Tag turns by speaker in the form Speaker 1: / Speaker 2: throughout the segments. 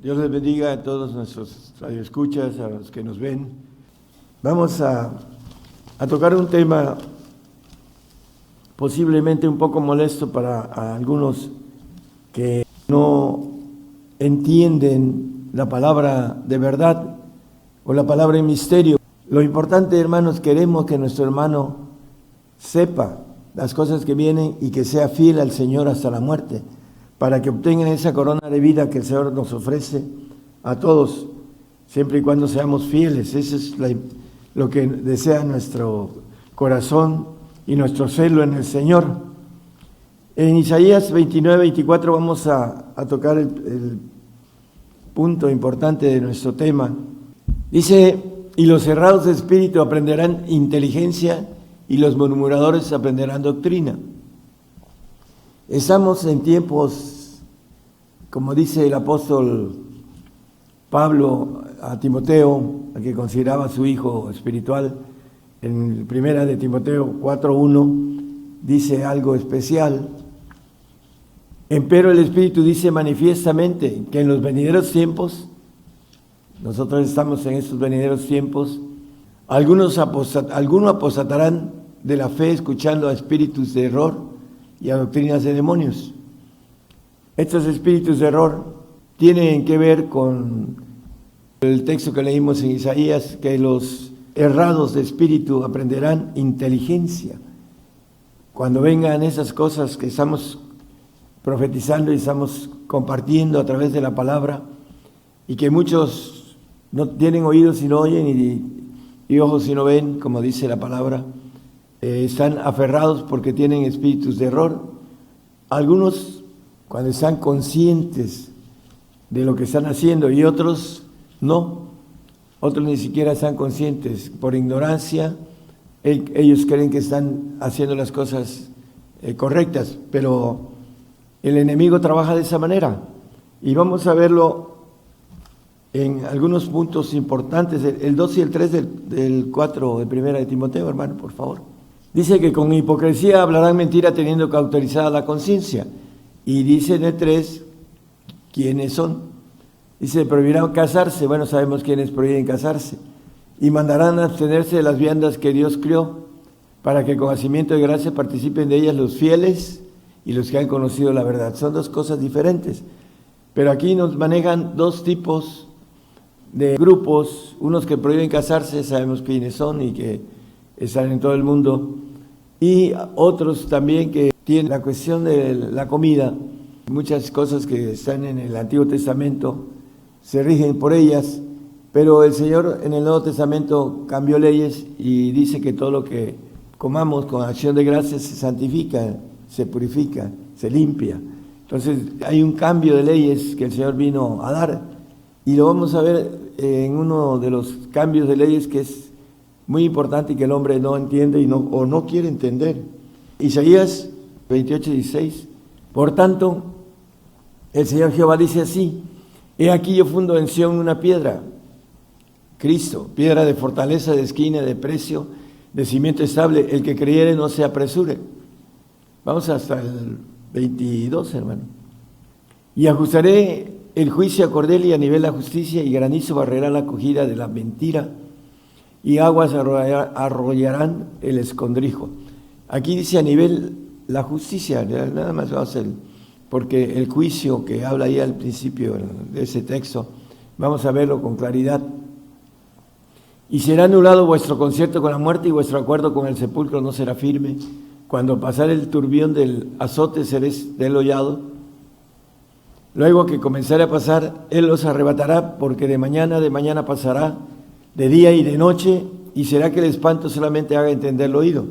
Speaker 1: Dios les bendiga a todos nuestros radioescuchas, a los que nos ven. Vamos a tocar un tema posiblemente un poco molesto para algunos que no entienden la palabra de verdad o la palabra en misterio. Lo importante, hermanos, queremos que nuestro hermano sepa las cosas que vienen y que sea fiel al Señor hasta la muerte, para que obtengan esa corona de vida que el Señor nos ofrece a todos, siempre y cuando seamos fieles. Eso es lo que desea nuestro corazón y nuestro celo en el Señor. En Isaías 29-24 vamos a tocar el punto importante de nuestro tema. Dice: y los cerrados de espíritu aprenderán inteligencia, y los murmuradores aprenderán doctrina. Estamos en tiempos, como dice el apóstol Pablo a Timoteo, a que consideraba su hijo espiritual, en primera de Timoteo 4:1, dice algo especial. Empero el Espíritu dice manifiestamente que en los venideros tiempos, nosotros estamos en estos venideros tiempos, algunos apostatarán de la fe escuchando a espíritus de error y a doctrinas de demonios. Estos espíritus de error tienen que ver con el texto que leímos en Isaías, que los errados de espíritu aprenderán inteligencia. Cuando vengan esas cosas que estamos profetizando y estamos compartiendo a través de la palabra, y que muchos no tienen oídos y no oyen y ojos y no ven, como dice la palabra, están aferrados porque tienen espíritus de error. Algunos, cuando están conscientes de lo que están haciendo, y otros no, otros ni siquiera están conscientes, por ignorancia, ellos creen que están haciendo las cosas correctas, pero el enemigo trabaja de esa manera, y vamos a verlo en algunos puntos importantes, el 2 y el 3 del 4 de primera de Timoteo, hermano, por favor. Dice que con hipocresía hablarán mentira teniendo cauterizada la conciencia. Y dice en el 3, ¿quiénes son? Dice, prohibirán casarse. Bueno, sabemos quiénes prohíben casarse. Y mandarán abstenerse de las viandas que Dios crió, para que con hacimiento de gracia participen de ellas los fieles y los que han conocido la verdad. Son dos cosas diferentes. Pero aquí nos manejan dos tipos de grupos, unos que prohíben casarse, sabemos quiénes son y que están en todo el mundo, y otros también que tienen la cuestión de la comida. Muchas cosas que están en el Antiguo Testamento se rigen por ellas, pero el Señor en el Nuevo Testamento cambió leyes y dice que todo lo que comamos con acción de gracias se santifica, se purifica, se limpia. Entonces hay un cambio de leyes que el Señor vino a dar, y lo vamos a ver en uno de los cambios de leyes que es muy importante y que el hombre no entiende o no quiere entender. Isaías 28:16. Por tanto, el Señor Jehová dice así: he aquí yo fundo en Sión una piedra, Cristo, piedra de fortaleza, de esquina, de precio, de cimiento estable, el que creyere no se apresure. Vamos hasta el 22, hermano. Y ajustaré el juicio a cordel y a nivel la justicia, y granizo barrerá la acogida de la mentira, y aguas arrollarán el escondrijo. Aquí dice a nivel la justicia, nada más vamos a hacer, porque el juicio que habla ahí al principio de ese texto, vamos a verlo con claridad. Y será anulado vuestro concierto con la muerte, y vuestro acuerdo con el sepulcro no será firme. Cuando pasare el turbión del azote seréis delollado. Luego que comenzare a pasar, Él os arrebatará, porque de mañana pasará, de día y de noche, y será que el espanto solamente haga entender el oído.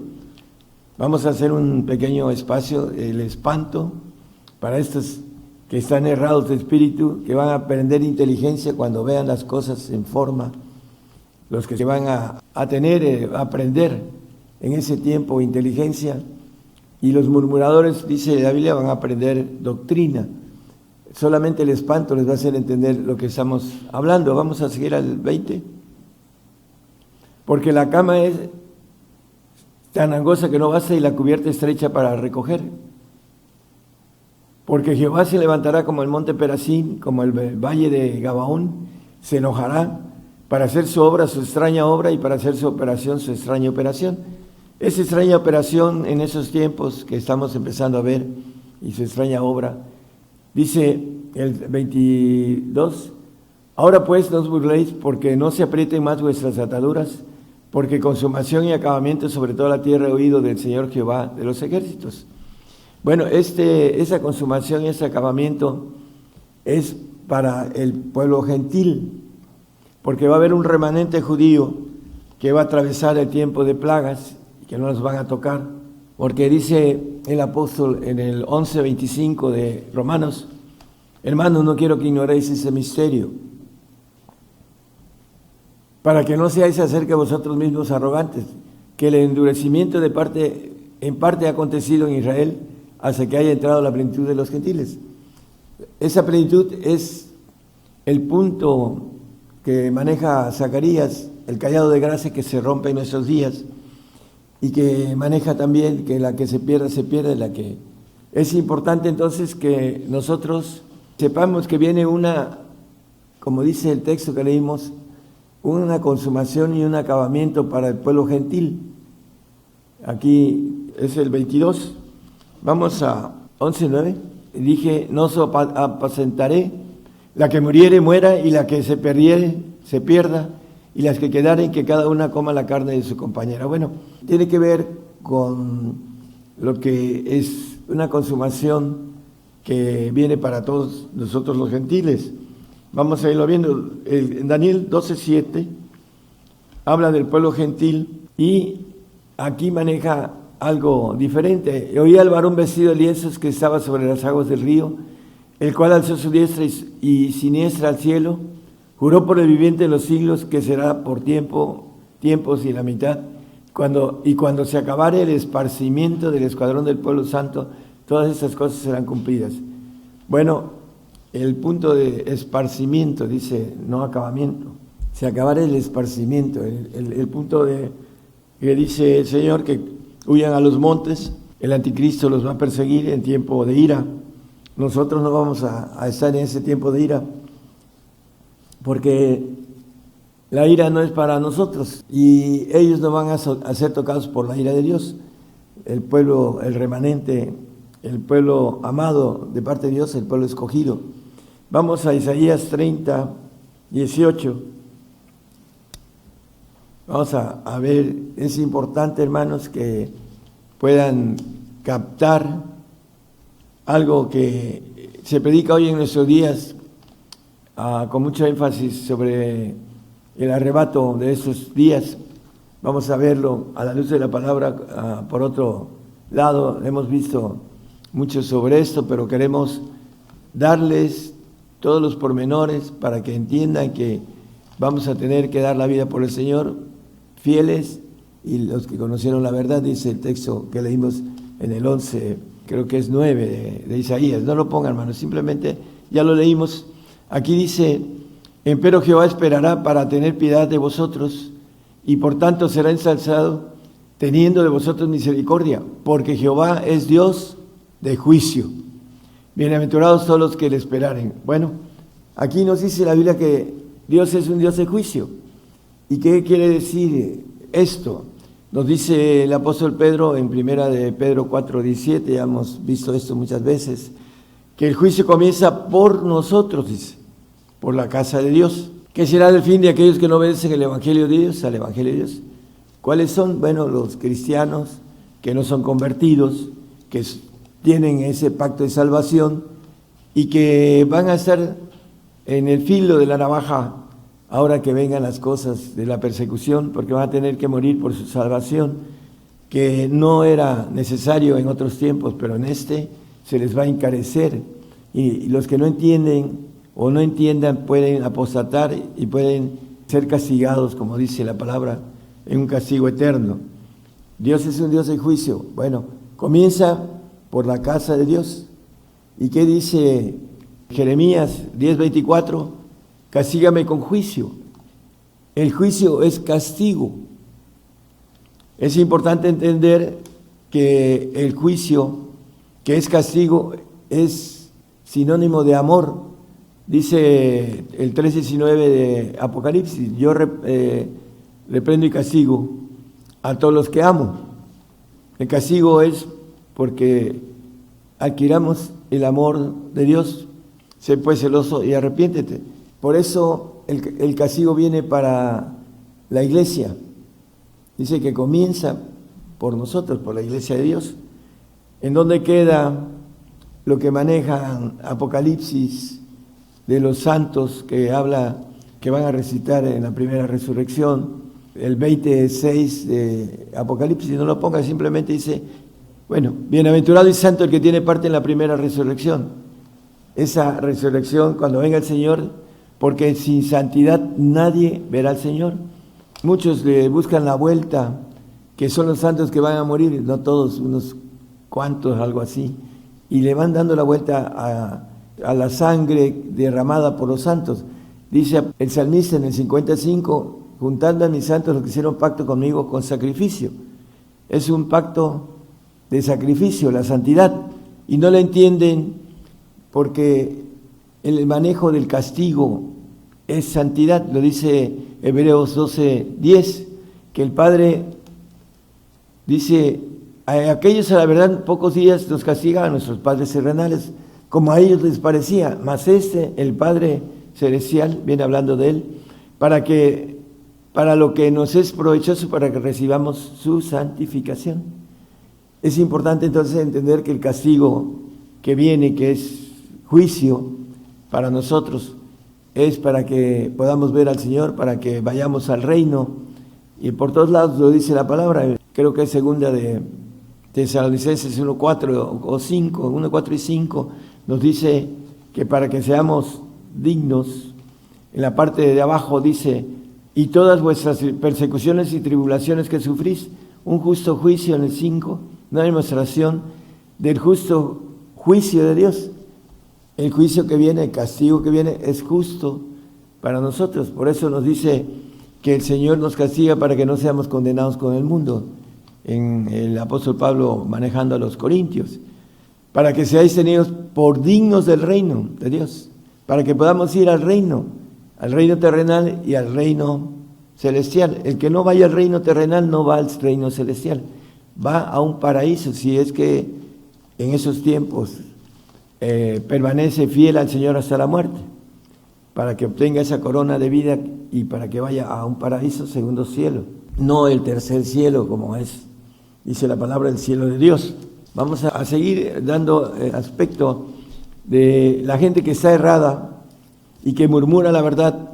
Speaker 1: Vamos a hacer un pequeño espacio, el espanto, para estos que están errados de espíritu, que van a aprender inteligencia cuando vean las cosas en forma, los que se van a aprender en ese tiempo inteligencia, y los murmuradores, dice la Biblia, van a aprender doctrina. Solamente el espanto les va a hacer entender lo que estamos hablando. Vamos a seguir al 20. Porque la cama es tan angosta que no basta, y la cubierta estrecha para recoger. Porque Jehová se levantará como el monte Perazín, como el valle de Gabaón, se enojará para hacer su obra, su extraña obra, y para hacer su operación, su extraña operación. Esa extraña operación en esos tiempos que estamos empezando a ver, y su extraña obra, dice el 22, ahora pues no os burléis, porque no se aprieten más vuestras ataduras, porque consumación y acabamiento sobre toda la tierra he oído del Señor Jehová de los ejércitos. Bueno, esa consumación y ese acabamiento es para el pueblo gentil, porque va a haber un remanente judío que va a atravesar el tiempo de plagas y que no nos van a tocar, porque dice el apóstol en el 11:25 de Romanos, hermanos, no quiero que ignoréis ese misterio, para que no seáis acerca de vosotros mismos arrogantes, que el endurecimiento en parte ha acontecido en Israel, hasta que haya entrado la plenitud de los gentiles. Esa plenitud es el punto que maneja Zacarías, el cayado de gracia que se rompe en nuestros días, y que maneja también que la que se pierde, la que... Es importante entonces que nosotros sepamos que viene una, como dice el texto que leímos, una consumación y un acabamiento para el pueblo gentil. Aquí es el 22. Vamos a 11:9. Dije, no os apacentaré, la que muriere muera, y la que se perdiere se pierda, y las que quedaren que cada una coma la carne de su compañera. Bueno, tiene que ver con lo que es una consumación que viene para todos nosotros los gentiles. Vamos a irlo viendo. En Daniel 12:7 habla del pueblo gentil y aquí maneja algo diferente. Oí al varón vestido de lienzos que estaba sobre las aguas del río, el cual alzó su diestra y siniestra al cielo, juró por el viviente de los siglos que será por tiempos y la mitad, cuando se acabare el esparcimiento del escuadrón del pueblo santo, todas estas cosas serán cumplidas. Bueno, el punto de esparcimiento, dice, no acabamiento, se acabará el esparcimiento, el punto de que dice el Señor que huyan a los montes, el anticristo los va a perseguir en tiempo de ira. Nosotros no vamos a estar en ese tiempo de ira, porque la ira no es para nosotros y ellos no van a ser tocados por la ira de Dios. El pueblo, el remanente, el pueblo amado de parte de Dios, el pueblo escogido. Vamos a Isaías 30:18. Vamos a ver, es importante, hermanos, que puedan captar algo que se predica hoy en nuestros días con mucho énfasis sobre el arrebato de esos días. Vamos a verlo a la luz de la palabra. Por otro lado, hemos visto mucho sobre esto, pero queremos darles todos los pormenores para que entiendan que vamos a tener que dar la vida por el Señor, fieles, y los que conocieron la verdad, dice el texto que leímos en el 11, creo que es 9 de Isaías. No lo pongan, hermanos, simplemente ya lo leímos. Aquí dice, empero Jehová esperará para tener piedad de vosotros, y por tanto será ensalzado, teniendo de vosotros misericordia, porque Jehová es Dios de juicio. Bienaventurados todos los que le esperaren. Bueno, aquí nos dice la Biblia que Dios es un Dios de juicio. ¿Y qué quiere decir esto? Nos dice el apóstol Pedro en primera de Pedro 4:17, ya hemos visto esto muchas veces, que el juicio comienza por nosotros, dice, por la casa de Dios. ¿Qué será el fin de aquellos que no obedecen el Evangelio de Dios, al Evangelio de Dios? ¿Cuáles son? Bueno, los cristianos que no son convertidos, que tienen ese pacto de salvación y que van a estar en el filo de la navaja ahora que vengan las cosas de la persecución, porque van a tener que morir por su salvación, que no era necesario en otros tiempos, pero en este se les va a encarecer, y los que no entienden o no entiendan pueden apostatar y pueden ser castigados, como dice la palabra, en un castigo eterno. Dios es un Dios de juicio. Bueno, comienza por la casa de Dios. ¿Y qué dice Jeremías 10:24? Castígame con juicio. El juicio es castigo. Es importante entender que el juicio, que es castigo, es sinónimo de amor. Dice el 3:19 de Apocalipsis, yo reprendo y castigo a todos los que amo. El castigo es porque adquiramos el amor de Dios. Sé pues celoso y arrepiéntete. Por eso el castigo viene para la iglesia. Dice que comienza por nosotros, por la iglesia de Dios. ¿En dónde queda lo que maneja Apocalipsis de los santos que habla, que van a recitar en la primera resurrección? El 26 de Apocalipsis, no lo ponga, simplemente dice, bueno, bienaventurado y santo el que tiene parte en la primera resurrección. Esa resurrección cuando venga el Señor, porque sin santidad nadie verá al Señor. Muchos le buscan la vuelta, que son los santos que van a morir, no todos, unos cuantos, algo así, y le van dando la vuelta a la sangre derramada por los santos. Dice el salmista en el 55, juntando a mis santos los que hicieron pacto conmigo con sacrificio. Es un pacto de sacrificio, la santidad, y no la entienden porque el manejo del castigo es santidad. Lo dice Hebreos 12:10, que el Padre dice, a aquellos a la verdad pocos días los castiga a nuestros padres terrenales, como a ellos les parecía, mas el Padre celestial, viene hablando de él, para lo que nos es provechoso, para que recibamos su santificación. Es importante entonces entender que el castigo que viene, que es juicio para nosotros, es para que podamos ver al Señor, para que vayamos al reino, y por todos lados lo dice la palabra. Creo que es segunda de Tesalonicenses 1:4 o 5, 1:4 y 5, nos dice que para que seamos dignos, en la parte de abajo dice, y todas vuestras persecuciones y tribulaciones que sufrís, un justo juicio en el 5, una demostración del justo juicio de Dios. El juicio que viene, el castigo que viene, es justo para nosotros. Por eso nos dice que el Señor nos castiga para que no seamos condenados con el mundo. En el apóstol Pablo manejando a los corintios, para que seáis tenidos por dignos del reino de Dios, para que podamos ir al reino terrenal y al reino celestial. El que no vaya al reino terrenal no va al reino celestial, va a un paraíso, si es que en esos tiempos permanece fiel al Señor hasta la muerte, para que obtenga esa corona de vida y para que vaya a un paraíso, segundo cielo, no el tercer cielo como dice la palabra, el cielo de Dios. Vamos a seguir dando aspecto de la gente que está errada y que murmura la verdad,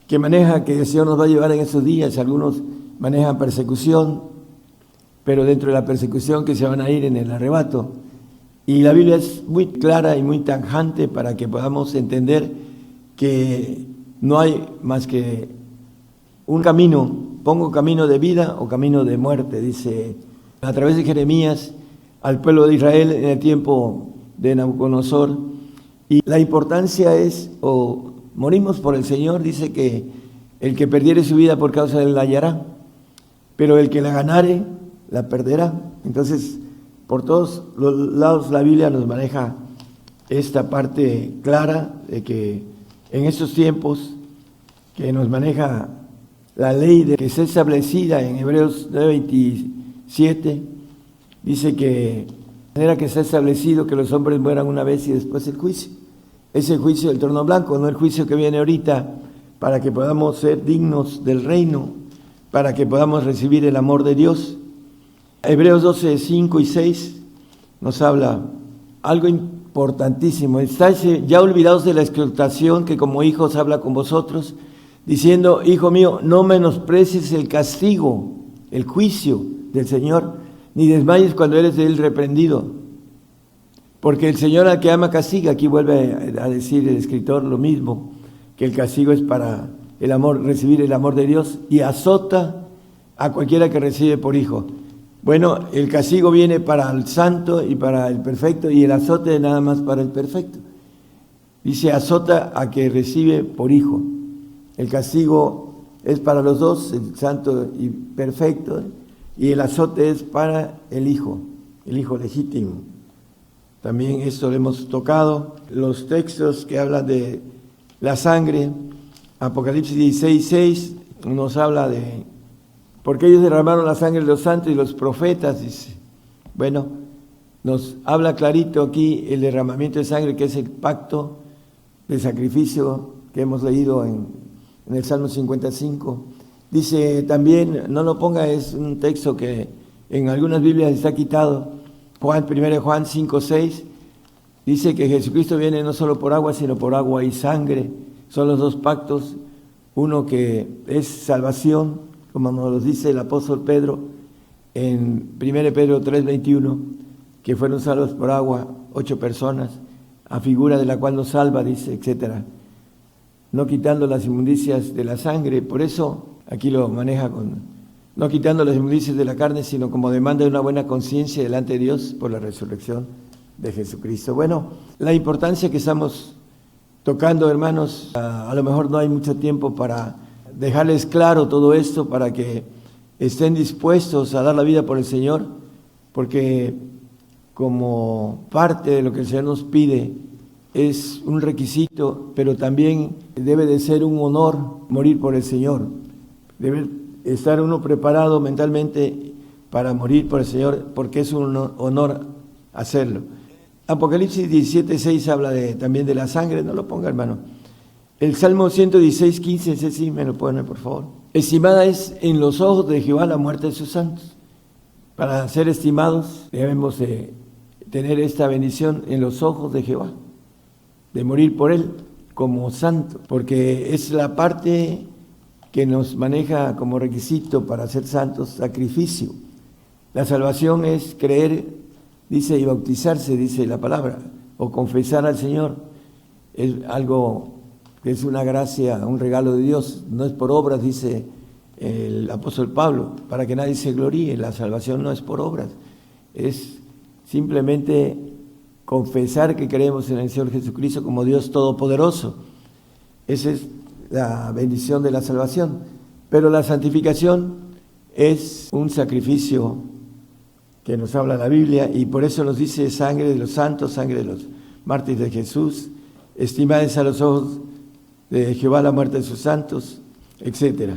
Speaker 1: que maneja que el Señor nos va a llevar en esos días. Algunos manejan persecución, pero dentro de la persecución que se van a ir en el arrebato. Y la Biblia es muy clara y muy tajante para que podamos entender que no hay más que un camino. Pongo camino de vida o camino de muerte, dice a través de Jeremías al pueblo de Israel en el tiempo de Nabucodonosor. Y la importancia es, o morimos por el Señor, dice que el que perdiere su vida por causa de él la hallará, pero el que la ganare la perderá. Entonces, por todos los lados la Biblia nos maneja esta parte clara de que en estos tiempos que nos maneja la ley que está establecida en Hebreos 9:27, dice que de manera que está establecido que los hombres mueran una vez y después el juicio. Es el juicio del trono blanco, no el juicio que viene ahorita, para que podamos ser dignos del reino, para que podamos recibir el amor de Dios. Hebreos 12:5 y 6 nos habla algo importantísimo. Estáis ya olvidados de la exhortación que como hijos habla con vosotros, diciendo, hijo mío, no menosprecies el castigo, el juicio del Señor, ni desmayes cuando eres de él reprendido. Porque el Señor al que ama castiga. Aquí vuelve a decir el escritor lo mismo, que el castigo es para el amor, recibir el amor de Dios, y azota a cualquiera que recibe por hijo. Bueno, el castigo viene para el santo y para el perfecto, y el azote nada más para el perfecto. Dice, azota a que recibe por hijo. El castigo es para los dos, el santo y perfecto, y el azote es para el hijo legítimo. también esto lo hemos tocado. Los textos que hablan de la sangre, Apocalipsis 16:6 nos habla de, porque ellos derramaron la sangre de los santos y los profetas, dice. Bueno, nos habla clarito aquí el derramamiento de sangre, que es el pacto de sacrificio que hemos leído en el Salmo 55. Dice también, no lo ponga, es un texto que en algunas Biblias está quitado, 1 Juan 5:6, dice que Jesucristo viene no solo por agua, sino por agua y sangre. Son los dos pactos, uno que es salvación, como nos lo dice el apóstol Pedro en 1 Pedro 3:21, que fueron salvos por agua 8 personas, a figura de la cual nos salva, dice, etcétera, no quitando las inmundicias de la sangre. Por eso aquí lo maneja con no quitando las inmundicias de la carne, sino como demanda de una buena conciencia delante de Dios por la resurrección de Jesucristo. Bueno, la importancia que estamos tocando, hermanos, a lo mejor no hay mucho tiempo para dejarles claro todo esto, para que estén dispuestos a dar la vida por el Señor, porque como parte de lo que el Señor nos pide es un requisito, pero también debe de ser un honor morir por el Señor. Debe estar uno preparado mentalmente para morir por el Señor, porque es un honor hacerlo. Apocalipsis 17:6 habla también de la sangre, no lo ponga, hermano. El Salmo 116:15, ese sí me lo pone, por favor. Estimada es en los ojos de Jehová la muerte de sus santos. Para ser estimados debemos tener esta bendición en los ojos de Jehová, de morir por Él como santo, porque es la parte que nos maneja como requisito para ser santos, sacrificio. La salvación es creer, dice, y bautizarse, dice la palabra, o confesar al Señor. Es algo que es una gracia, un regalo de Dios, no es por obras, dice el apóstol Pablo, para que nadie se gloríe. La salvación no es por obras, es simplemente confesar que creemos en el Señor Jesucristo como Dios Todopoderoso. Esa es la bendición de la salvación. Pero la santificación es un sacrificio que nos habla la Biblia, y por eso nos dice sangre de los santos, sangre de los mártires de Jesús, estimadas a los ojos de Jehová la muerte de sus santos, etc.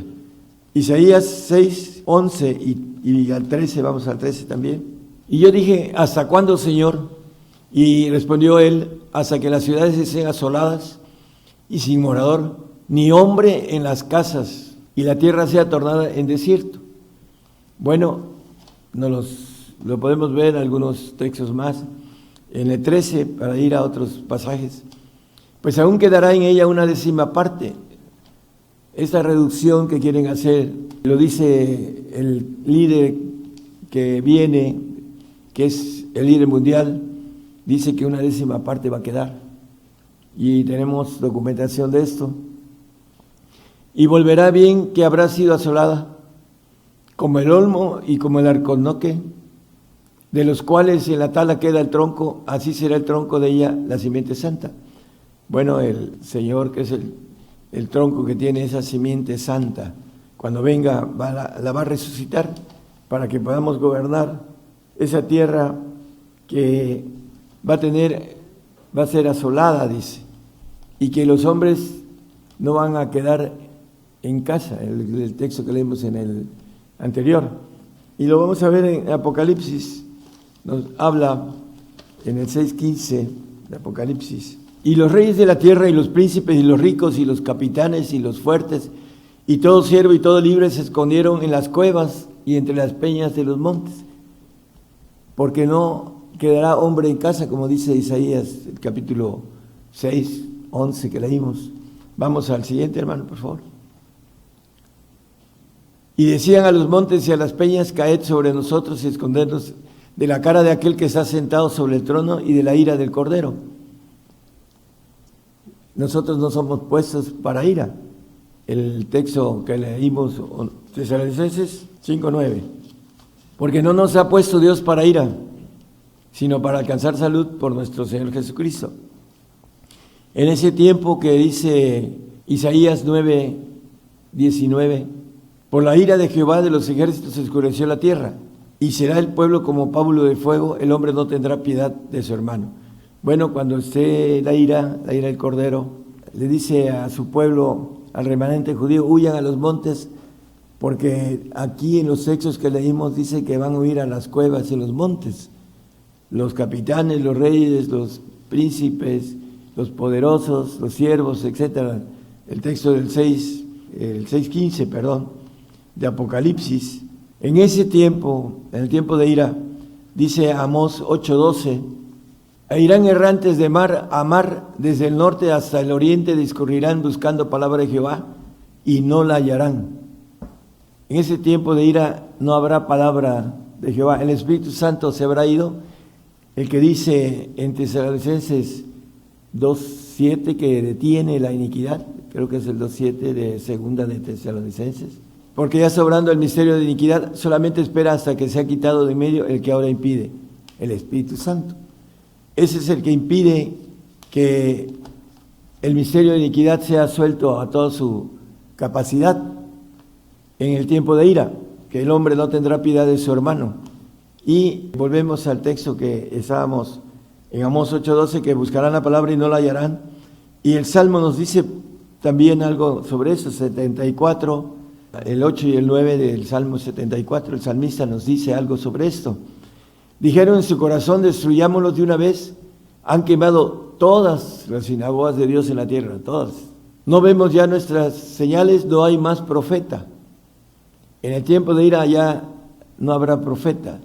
Speaker 1: Isaías 6:11 y al 13, vamos al 13 también. Y yo dije, ¿hasta cuándo, Señor? Y respondió él, hasta que las ciudades estén asoladas y sin morador, ni hombre en las casas, y la tierra sea tornada en desierto. Bueno, lo podemos ver en algunos textos más. En el 13, para ir a otros pasajes, pues aún quedará en ella una 10ª parte. Esta reducción que quieren hacer, lo dice el líder que viene, que es el líder mundial, dice que una 10ª parte va a quedar. Y tenemos documentación de esto. Y volverá bien que habrá sido asolada, como el olmo y como el alcornoque, de los cuales en la tala queda el tronco, así será el tronco de ella, la simiente santa. Bueno, el Señor, que es el tronco que tiene esa simiente santa, cuando venga la va a resucitar para que podamos gobernar esa tierra que va a ser asolada, dice, y que los hombres no van a quedar en casa, el texto que leímos en el anterior. Y lo vamos a ver en Apocalipsis, nos habla en el 6:15 de Apocalipsis. Y los reyes de la tierra y los príncipes y los ricos y los capitanes y los fuertes y todo siervo y todo libre se escondieron en las cuevas y entre las peñas de los montes, porque no quedará hombre en casa, como dice Isaías, el capítulo 6:11 que leímos. Vamos al siguiente, hermano, por favor. Y decían a los montes y a las peñas, caed sobre nosotros y escondernos de la cara de aquel que está sentado sobre el trono y de la ira del Cordero. Nosotros no somos puestos para ira. El texto que leímos, Tesalonicenses 5:9. Porque no nos ha puesto Dios para ira, sino para alcanzar salud por nuestro Señor Jesucristo. En ese tiempo que dice Isaías 9:19, por la ira de Jehová de los ejércitos se oscureció la tierra, y será el pueblo como pábulo de fuego, el hombre no tendrá piedad de su hermano. Bueno, cuando esté la ira del Cordero, le dice a su pueblo, al remanente judío, huyan a los montes, porque aquí en los textos que leímos dice que van a huir a las cuevas y los montes. Los capitanes, los reyes, los príncipes, los poderosos, los siervos, etcétera. El texto del 6:15, de Apocalipsis. En ese tiempo, en el tiempo de ira, dice Amós 8:12, e irán errantes de mar a mar, desde el norte hasta el oriente discurrirán buscando palabra de Jehová y no la hallarán. En ese tiempo de ira no habrá palabra de Jehová. El Espíritu Santo se habrá ido. El que dice en Tesalonicenses 2:7 que detiene la iniquidad, creo que es el 2:7 de segunda de Tesalonicenses, porque ya sobrando el misterio de iniquidad, solamente espera hasta que sea quitado de medio el que ahora impide, el Espíritu Santo. Ese es el que impide que el misterio de iniquidad sea suelto a toda su capacidad en el tiempo de ira, que el hombre no tendrá piedad de su hermano. Y volvemos al texto que estábamos en Amós 8:12, que buscarán la palabra y no la hallarán. Y el Salmo nos dice también algo sobre eso, 74, el 8 y el 9 del Salmo 74, el salmista nos dice algo sobre esto. Dijeron en su corazón, destruyámoslos de una vez, han quemado todas las sinagogas de Dios en la tierra, todas. No vemos ya nuestras señales, no hay más profeta. En el tiempo de ira ya no habrá profeta,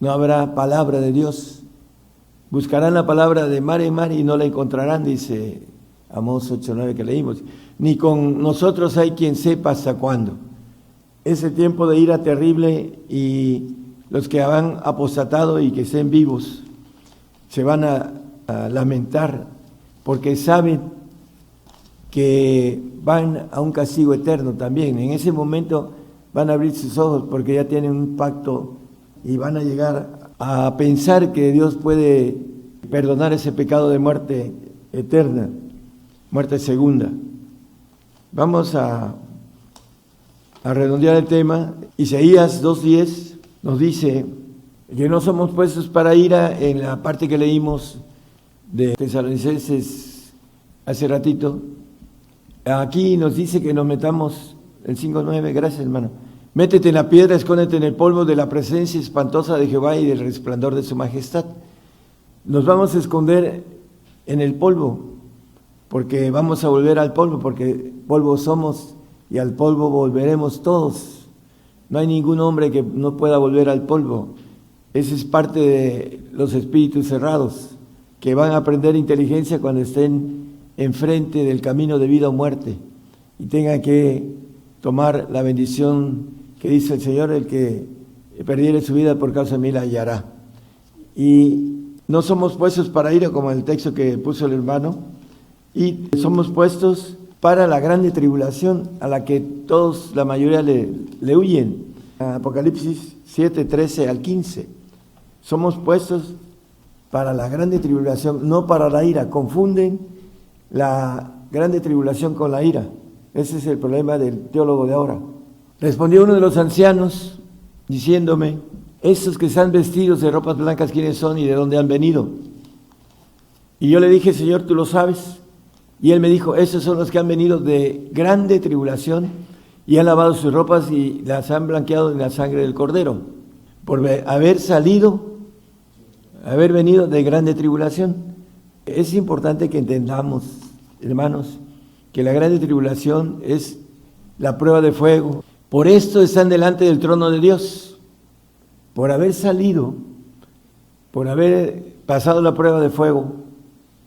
Speaker 1: no habrá palabra de Dios. Buscarán la palabra de mar en mar y no la encontrarán, dice Amós 8:9 que leímos. Ni con nosotros hay quien sepa hasta cuándo. Es el tiempo de ira terrible y los que han apostatado y que estén vivos se van a lamentar porque saben que van a un castigo eterno también. En ese momento van a abrir sus ojos porque ya tienen un pacto y van a llegar a pensar que Dios puede perdonar ese pecado de muerte eterna, muerte segunda. Vamos a redondear el tema. Isaías 2:10 nos dice que no somos puestos para ira en la parte que leímos de Tesalonicenses hace ratito. Aquí nos dice que nos metamos, el 5:9, gracias hermano. Métete en la piedra, escóndete en el polvo de la presencia espantosa de Jehová y del resplandor de su majestad. Nos vamos a esconder en el polvo, porque vamos a volver al polvo, porque polvo somos y al polvo volveremos todos. No hay ningún hombre que no pueda volver al polvo. Esa es parte de los espíritus cerrados, que van a aprender inteligencia cuando estén enfrente del camino de vida o muerte y tengan que tomar la bendición que dice el Señor, el que perdiere su vida por causa de mí la hallará. Y no somos puestos para ira, como el texto que puso el hermano, y somos puestos para la grande tribulación a la que todos, la mayoría le huyen. Apocalipsis 7:13 al 15. Somos puestos para la grande tribulación, no para la ira. Confunden la grande tribulación con la ira. Ese es el problema del teólogo de ahora. Respondió uno de los ancianos diciéndome, estos que están vestidos de ropas blancas, ¿quiénes son y de dónde han venido? Y yo le dije, Señor, tú lo sabes. Y él me dijo, esos son los que han venido de grande tribulación y han lavado sus ropas y las han blanqueado en la sangre del Cordero, por haber venido de grande tribulación. Es importante que entendamos, hermanos, que la grande tribulación es la prueba de fuego. Por esto están delante del trono de Dios, por haber salido, por haber pasado la prueba de fuego,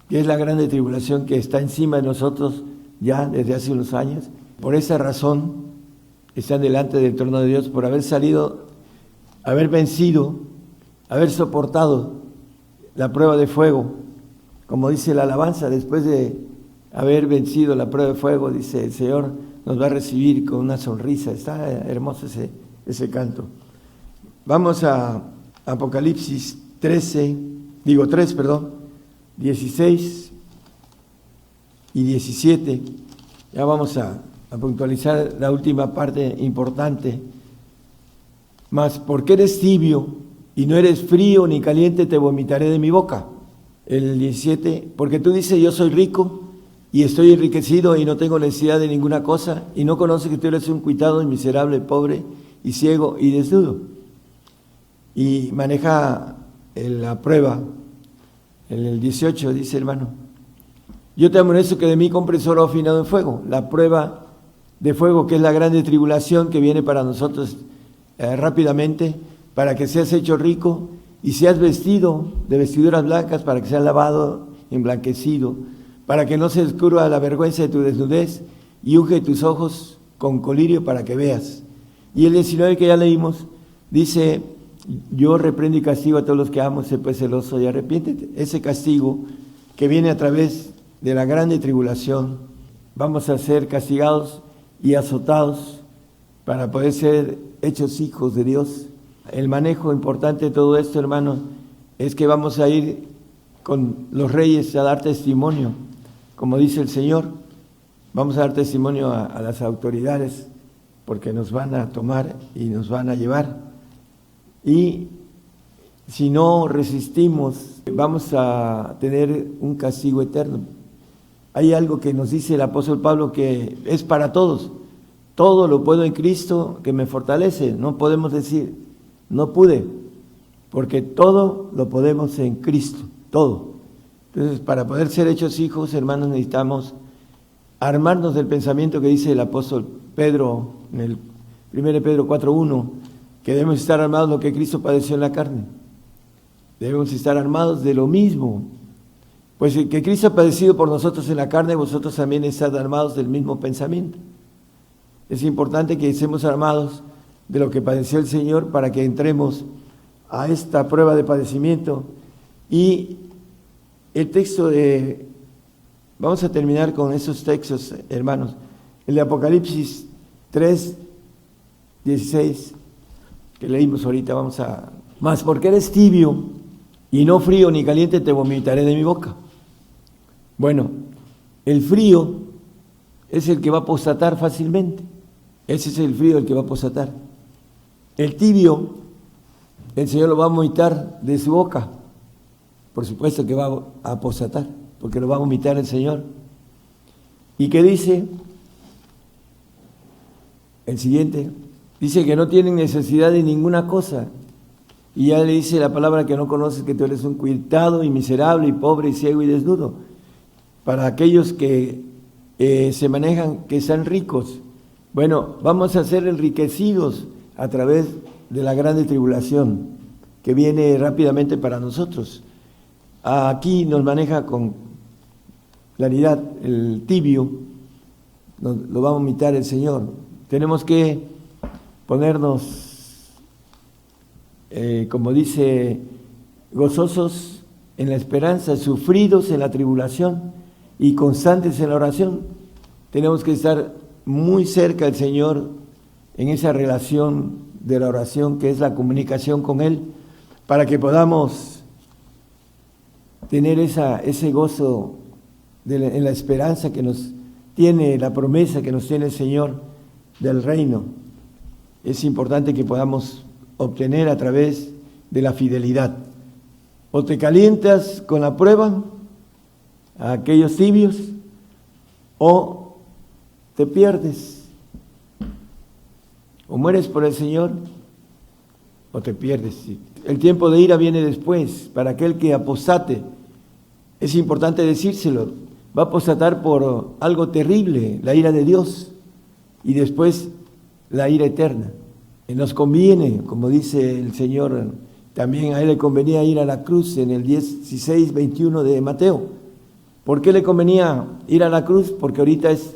Speaker 1: que es la grande tribulación que está encima de nosotros ya desde hace unos años. Por esa razón están delante del trono de Dios, por haber salido, haber vencido, haber soportado la prueba de fuego. Como dice la alabanza, después de haber vencido la prueba de fuego, dice el Señor, nos va a recibir con una sonrisa. Está hermoso ese canto. Vamos a Apocalipsis 3, 16 y 17. Ya vamos a puntualizar la última parte importante Mas porque eres tibio y no eres frío ni caliente, te vomitaré de mi boca. El 17, porque tú dices, yo soy rico y estoy enriquecido y no tengo necesidad de ninguna cosa, y no conoces que tú eres un cuitado y miserable, pobre y ciego y desnudo. Y maneja la prueba. En el 18 dice, hermano, yo te amonesto que de mí compres oro afinado en fuego. La prueba de fuego, que es la grande tribulación que viene para nosotros rápidamente, para que seas hecho rico y seas vestido de vestiduras blancas, para que seas lavado, emblanquecido, para que no se descubra la vergüenza de tu desnudez, y unge tus ojos con colirio para que veas. Y el 19 que ya leímos dice, yo reprendo y castigo a todos los que amo, sé pues celoso y arrepiéntete. Ese castigo que viene a través de la grande tribulación, vamos a ser castigados y azotados para poder ser hechos hijos de Dios. El manejo importante de todo esto, hermanos, es que vamos a ir con los reyes a dar testimonio, como dice el Señor. Vamos a dar testimonio a las autoridades, porque nos van a tomar y nos van a llevar. Y si no resistimos, vamos a tener un castigo eterno. Hay algo que nos dice el apóstol Pablo que es para todos. Todo lo puedo en Cristo que me fortalece. No podemos decir, no pude, porque todo lo podemos en Cristo, todo. Entonces, para poder ser hechos hijos, hermanos, necesitamos armarnos del pensamiento que dice el apóstol Pedro en el 1 Pedro 4:1, que debemos estar armados de lo que Cristo padeció en la carne. Debemos estar armados de lo mismo. Pues el que Cristo ha padecido por nosotros en la carne, vosotros también estad armados del mismo pensamiento. Es importante que estemos armados de lo que padeció el Señor para que entremos a esta prueba de padecimiento. Y el texto vamos a terminar con esos textos, hermanos. El de Apocalipsis 3:16, que leímos ahorita, mas porque eres tibio y no frío ni caliente, te vomitaré de mi boca. Bueno, el frío es el que va a apostatar fácilmente. Ese es el frío el que va a apostatar. El tibio, el Señor lo va a vomitar de su boca. Por supuesto que va a apostatar, porque lo va a vomitar el Señor. ¿Y qué dice? El siguiente, dice que no tienen necesidad de ninguna cosa. Y ya le dice la palabra que no conoces, que tú eres un cuitado y miserable y pobre y ciego y desnudo. Para aquellos que se manejan, que sean ricos. Bueno, vamos a ser enriquecidos a través de la grande tribulación que viene rápidamente para nosotros. Aquí nos maneja con claridad el tibio, lo va a vomitar el Señor. Tenemos que ponernos, como dice, gozosos en la esperanza, sufridos en la tribulación y constantes en la oración. Tenemos que estar muy cerca del Señor en esa relación de la oración, que es la comunicación con Él, para que podamos tener ese gozo en la esperanza que nos tiene, la promesa que nos tiene el Señor del reino. Es importante que podamos obtener a través de la fidelidad. O te calientas con la prueba a aquellos tibios, o te pierdes. O mueres por el Señor, o te pierdes. El tiempo de ira viene después. Para aquel que apostate, es importante decírselo, va a apostatar por algo terrible, la ira de Dios, y después la ira eterna. Y nos conviene, como dice el Señor, también a Él le convenía ir a la cruz en el 16:21 de Mateo. ¿Por qué le convenía ir a la cruz? Porque ahorita es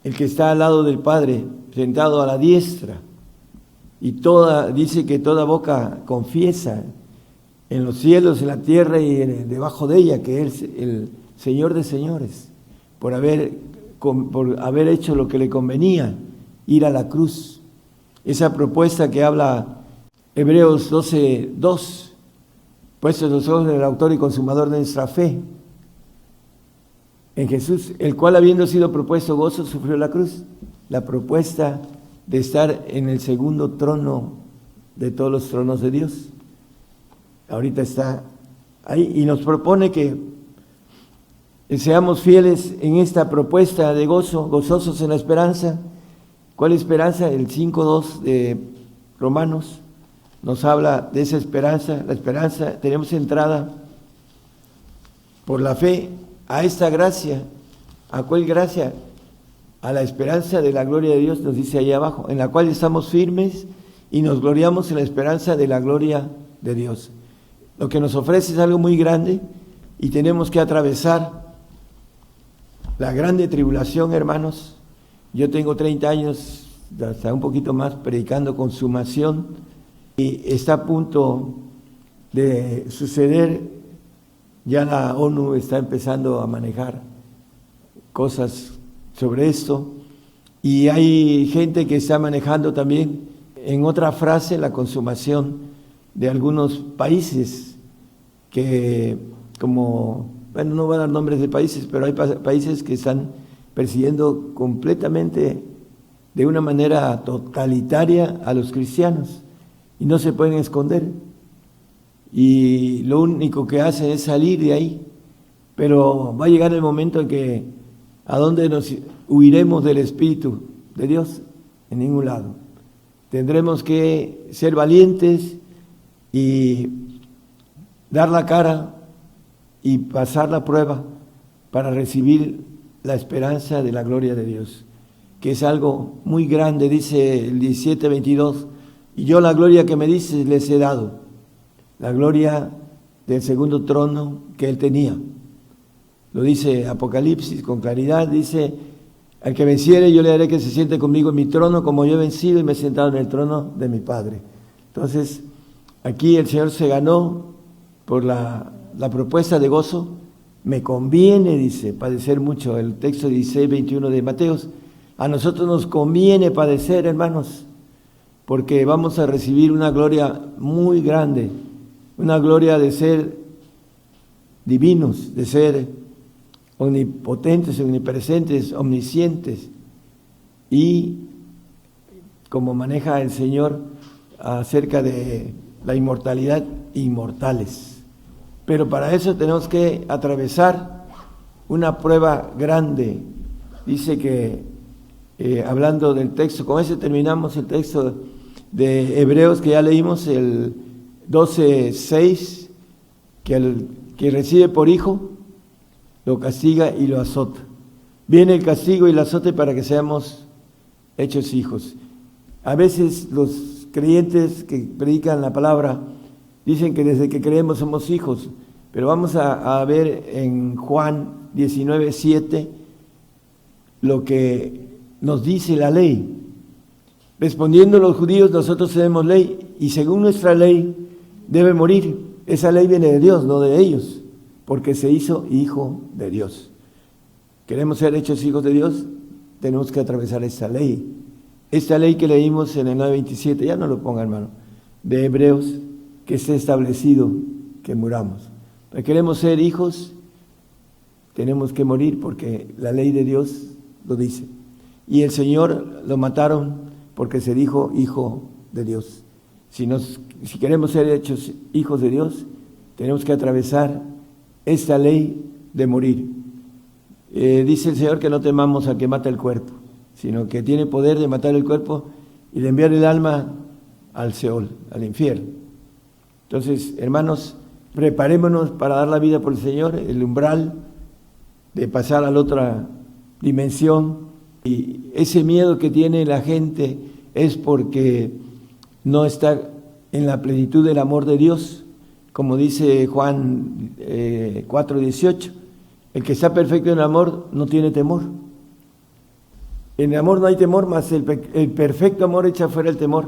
Speaker 1: el que está al lado del Padre, sentado a la diestra, y dice que toda boca confiesa en los cielos, en la tierra y debajo de ella, que es el Señor de señores, por haber hecho lo que le convenía, ir a la cruz. Esa propuesta que habla Hebreos 12:2, puestos los ojos del autor y consumador de nuestra fe, en Jesús, el cual habiendo sido propuesto gozo, sufrió la cruz. La propuesta de estar en el segundo trono de todos los tronos de Dios. Ahorita está ahí y nos propone que seamos fieles en esta propuesta de gozo, gozosos en la esperanza. ¿Cuál esperanza? El 5:2 de Romanos nos habla de esa esperanza. La esperanza, tenemos entrada por la fe a esta gracia. ¿A cuál gracia? A la esperanza de la gloria de Dios, nos dice ahí abajo, en la cual estamos firmes y nos gloriamos en la esperanza de la gloria de Dios. Lo que nos ofrece es algo muy grande y tenemos que atravesar la grande tribulación, hermanos. Yo tengo 30 años, hasta un poquito más, predicando consumación y está a punto de suceder. Ya la ONU está empezando a manejar cosas sobre esto y hay gente que está manejando también en otra frase la consumación de algunos países que, como, bueno, no voy a dar nombres de países, pero hay países que están persiguiendo completamente de una manera totalitaria a los cristianos y no se pueden esconder y lo único que hacen es salir de ahí, pero va a llegar el momento en que ¿a dónde nos huiremos del Espíritu de Dios? En ningún lado. Tendremos que ser valientes y dar la cara y pasar la prueba para recibir la esperanza de la gloria de Dios, que es algo muy grande. Dice el 17:22, y yo la gloria que me dices les he dado, la gloria del segundo trono que él tenía. Lo dice Apocalipsis con claridad, dice, al que venciere yo le haré que se siente conmigo en mi trono, como yo he vencido y me he sentado en el trono de mi Padre. Entonces, aquí el Señor se ganó por la propuesta de gozo. Me conviene, dice, padecer mucho, el texto 16:21 de Mateos. A nosotros nos conviene padecer, hermanos, porque vamos a recibir una gloria muy grande, una gloria de ser divinos, de ser omnipotentes, omnipresentes, omniscientes, y como maneja el Señor acerca de la inmortalidad, inmortales. Pero para eso tenemos que atravesar una prueba grande. Dice que, hablando del texto, con ese terminamos el texto de Hebreos que ya leímos, el 12:6, que el que recibe por hijo lo castiga y lo azota. Viene el castigo y el azote para que seamos hechos hijos. A veces los creyentes que predican la palabra dicen que desde que creemos somos hijos, pero vamos a ver en Juan 19:7 lo que nos dice la ley. Respondiendo los judíos, nosotros tenemos ley y según nuestra ley debe morir. Esa ley viene de Dios, no de ellos, porque se hizo hijo de Dios. Queremos ser hechos hijos de Dios, tenemos que atravesar esta ley. Esta ley que leímos en el 9:27, ya no lo ponga, hermano, de Hebreos, que esté establecido que muramos. Pero queremos ser hijos, tenemos que morir porque la ley de Dios lo dice. Y el Señor lo mataron porque se dijo hijo de Dios. Si queremos ser hechos hijos de Dios, tenemos que atravesar esta ley de morir. Dice el Señor que no temamos al que mata el cuerpo, sino que tiene poder de matar el cuerpo y de enviar el alma al Seol, al infierno. Entonces, hermanos, preparémonos para dar la vida por el Señor, el umbral de pasar a la otra dimensión. Y ese miedo que tiene la gente es porque no está en la plenitud del amor de Dios, como dice Juan 4:18, el que está perfecto en el amor no tiene temor. En el amor no hay temor, mas el perfecto amor echa fuera el temor,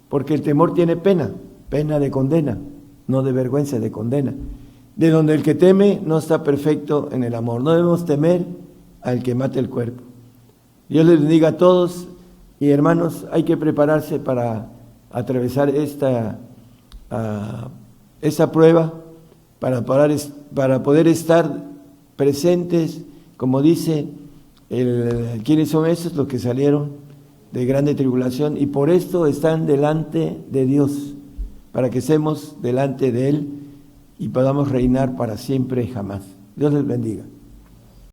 Speaker 1: porque el temor tiene pena de condena, no de vergüenza, de condena. De donde el que teme no está perfecto en el amor. No debemos temer al que mate el cuerpo. Dios les bendiga a todos y hermanos, hay que prepararse para atravesar esta prueba, para poder estar presentes, como dice, ¿quiénes son esos? Los que salieron de grande tribulación, y por esto están delante de Dios, para que estemos delante de Él y podamos reinar para siempre y jamás. Dios les bendiga.